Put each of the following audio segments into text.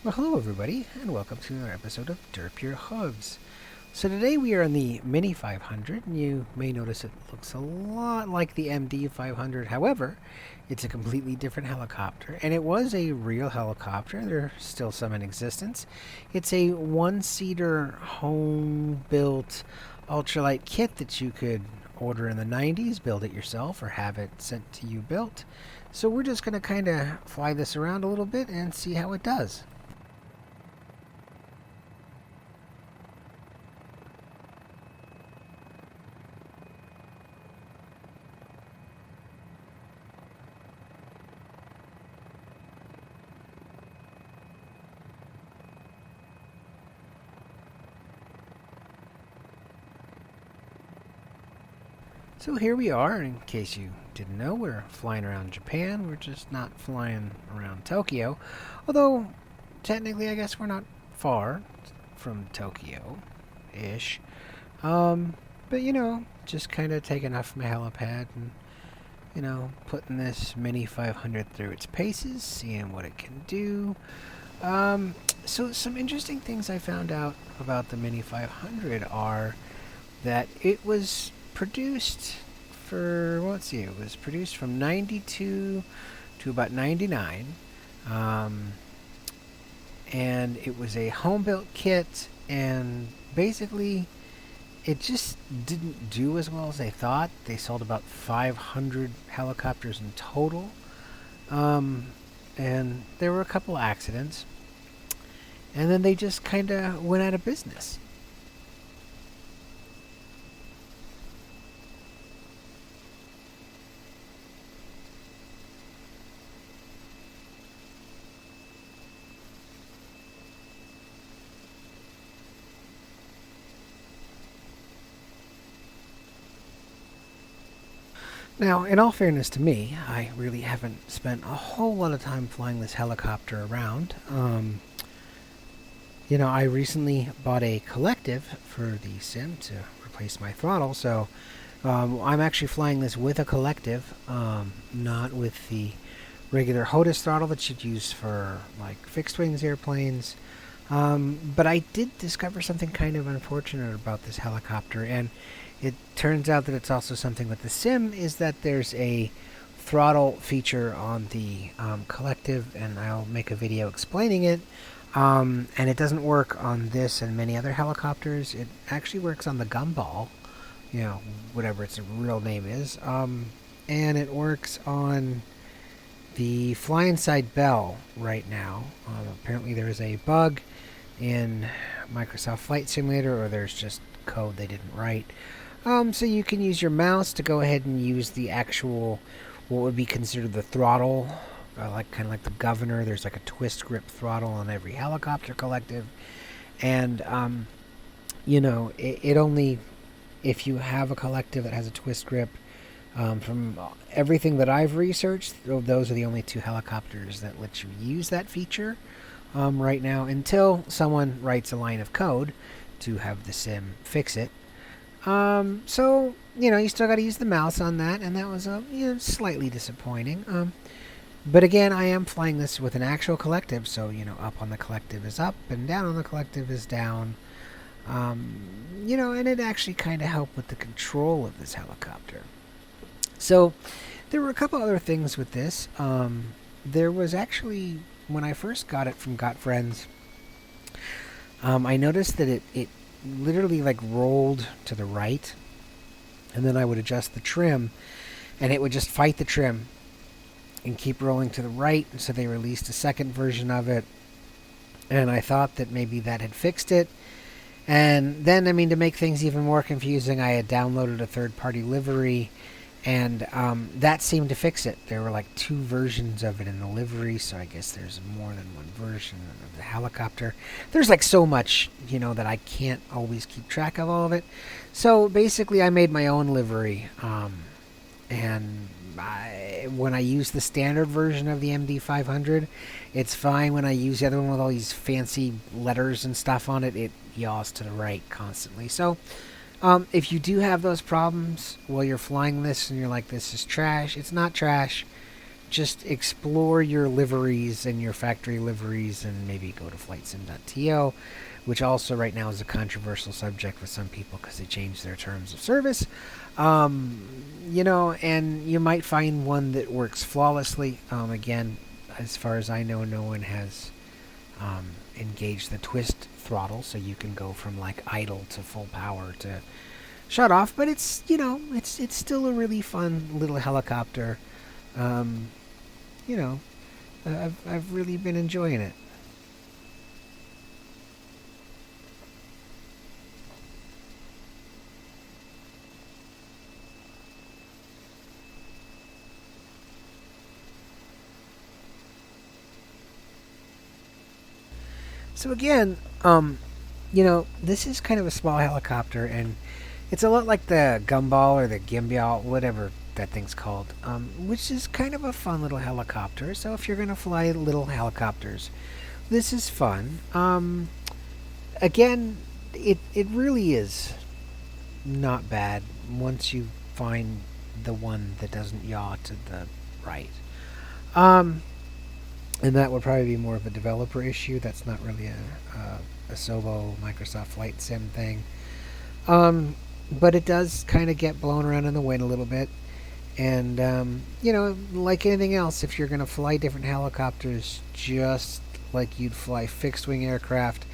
Well, hello everybody, and welcome to another episode of Derp Your Hooves. So today we are on the Mini 500, and you may notice it looks a lot like the MD 500. However, it's a completely different helicopter, and it was a real helicopter. There's still some in existence. It's a one-seater, home-built, ultralight kit that you could order in the 90s, build it yourself, or have it sent to you built. So we're just going to kind of fly this around a little bit and see how it does. So here we are, in case you didn't know, we're flying around Japan. We're just not flying around Tokyo. Although, technically, I guess we're not far from Tokyo-ish. But, just kind of taking off my helipad and, putting this Mini 500 through its paces, seeing what it can do. So some interesting things I found out about the Mini 500 are that it was produced it was produced from 92 to about 99. And it was a home-built kit, and basically it just didn't do as well as they thought. They sold about 500 helicopters in total. And there were a couple accidents, and then they just kind of went out of business. Now, in all fairness to me, I really haven't spent a whole lot of time flying this helicopter around. I recently bought a collective for the sim to replace my throttle, so I'm actually flying this with a collective, not with the regular HOTUS throttle that you'd use for like fixed wings airplanes. But I did discover something kind of unfortunate about this helicopter, and it turns out that it's also something with the sim, is that there's a throttle feature on the collective, and I'll make a video explaining it. And it doesn't work on this and many other helicopters. It actually works on the Gumball, whatever its real name is. And it works on the Fly Inside Bell right now. Apparently there is a bug in Microsoft Flight Simulator, or there's just code they didn't write. So you can use your mouse to go ahead and use the actual, what would be considered the throttle, kind of like the governor. There's like a twist grip throttle on every helicopter collective, and it only, if you have a collective that has a twist grip, from everything that I've researched, those are the only two helicopters that let you use that feature right now, until someone writes a line of code to have the sim fix it. So, you still got to use the mouse on that, and that was slightly disappointing. But again, I am flying this with an actual collective, so, up on the collective is up, and down on the collective is down. And it actually kind of helped with the control of this helicopter. So, there were a couple other things with this. There was actually, when I first got it from Got Friends, I noticed that it literally like rolled to the right, and then I would adjust the trim, and it would just fight the trim and keep rolling to the right. And so they released a second version of it, and I thought that maybe that had fixed it. And then, to make things even more confusing, I had downloaded a third-party livery, and that seemed to fix it. There were like two versions of it in the livery, so I guess there's more than one version of the helicopter. There's like so much, that I can't always keep track of all of it. So basically I made my own livery, and when I use the standard version of the MD500, it's fine. When I use the other one with all these fancy letters and stuff on it, it yaws to the right constantly. So if you do have those problems while you're flying this and you're like, this is trash, it's not trash. just explore your liveries and your factory liveries, and maybe go to flightsim.to, which also right now is a controversial subject with some people because they changed their terms of service. And you might find one that works flawlessly. Again, as far as I know, no one has engaged the twist throttle, so you can go from like idle to full power to shut off. But it's still a really fun little helicopter. Um, you know, I've really been enjoying it. So again, this is kind of a small helicopter, and it's a lot like the gumball or the gimbal, whatever that thing's called, which is kind of a fun little helicopter. So if you're gonna fly little helicopters, this is fun. Again, it really is not bad once you find the one that doesn't yaw to the right. Um, and that would probably be more of a developer issue. That's not really a Sobo Microsoft Flight Sim thing. But it does kind of get blown around in the wind a little bit. And, like anything else, if you're going to fly different helicopters, just like you'd fly fixed wing aircraft,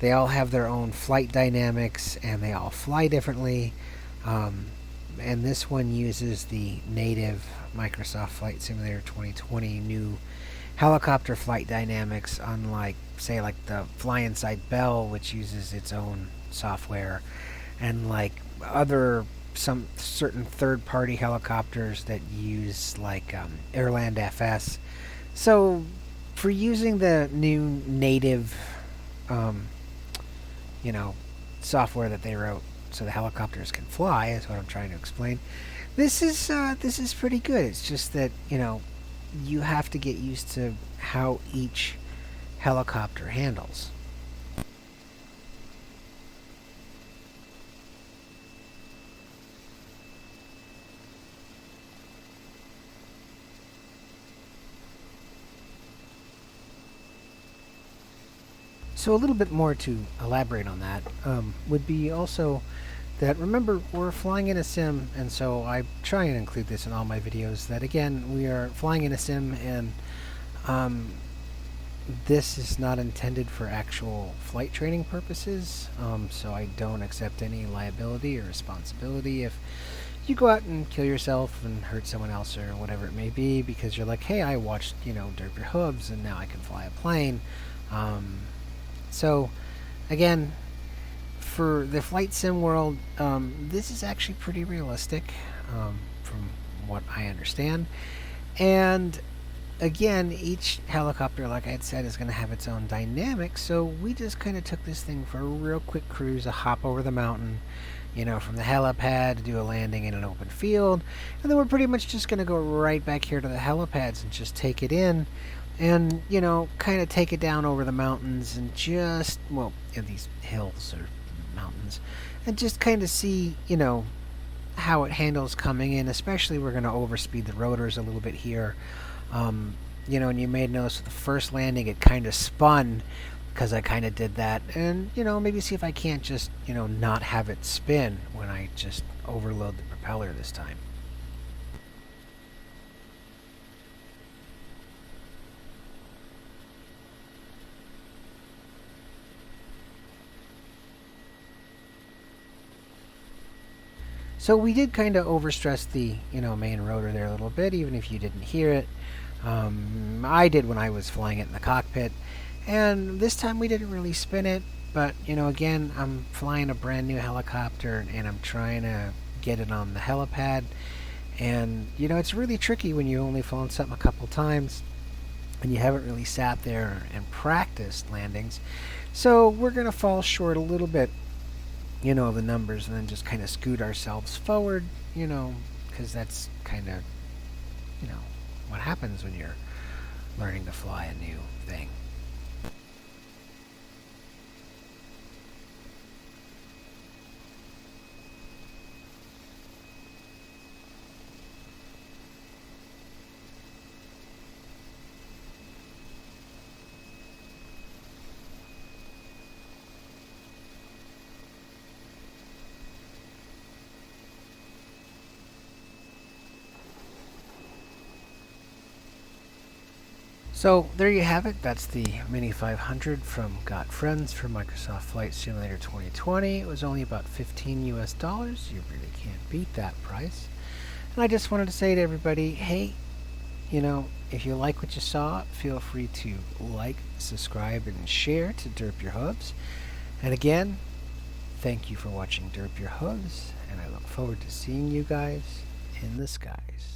they all have their own flight dynamics and they all fly differently. Um, and this one uses the native Microsoft Flight Simulator 2020 new helicopter flight dynamics, unlike, say, like the Fly Inside Bell, which uses its own software, and like some certain third-party helicopters that use like Airland FS. So, for using the new native, um, you know, software that they wrote, so the helicopters can fly, is what I'm trying to explain. This is pretty good. It's just that you have to get used to how each helicopter handles. So a little bit more to elaborate on that would be also that, remember, we're flying in a sim, and so I try and include this in all my videos, that again, we are flying in a sim, and um, this is not intended for actual flight training purposes, so I don't accept any liability or responsibility if you go out and kill yourself and hurt someone else or whatever it may be, because you're like, hey, I watched, Derp your Hooves, and now I can fly a plane. So, again, for the flight sim world, this is actually pretty realistic, from what I understand. And again, each helicopter, like I had said, is going to have its own dynamic. So we just kind of took this thing for a real quick cruise, a hop over the mountain, from the helipad to do a landing in an open field. And then we're pretty much just going to go right back here to the helipads and just take it in. And, kind of take it down over the mountains and just, well, these hills or mountains, and just kind of see, how it handles coming in. Especially, we're going to overspeed the rotors a little bit here. And you may notice with the first landing, it kind of spun because I kind of did that. And, maybe see if I can't just, not have it spin when I just overload the propeller this time. So we did kind of overstress the main rotor there a little bit, even if you didn't hear it. I did when I was flying it in the cockpit, and this time we didn't really spin it. But again, I'm flying a brand new helicopter, and I'm trying to get it on the helipad, and it's really tricky when you only flown something a couple times and you haven't really sat there and practiced landings. So we're gonna fall short a little bit, the numbers, and then just kind of scoot ourselves forward, because that's kind of, you know, what happens when you're learning to fly a new thing. So there you have it. That's the Mini 500 from Got Friends for Microsoft Flight Simulator 2020. It was only about 15 US dollars. You really can't beat that price. And I just wanted to say to everybody, hey, if you like what you saw, feel free to like, subscribe, and share to Derp Your Hooves. And again, thank you for watching Derp Your Hooves, and I look forward to seeing you guys in the skies.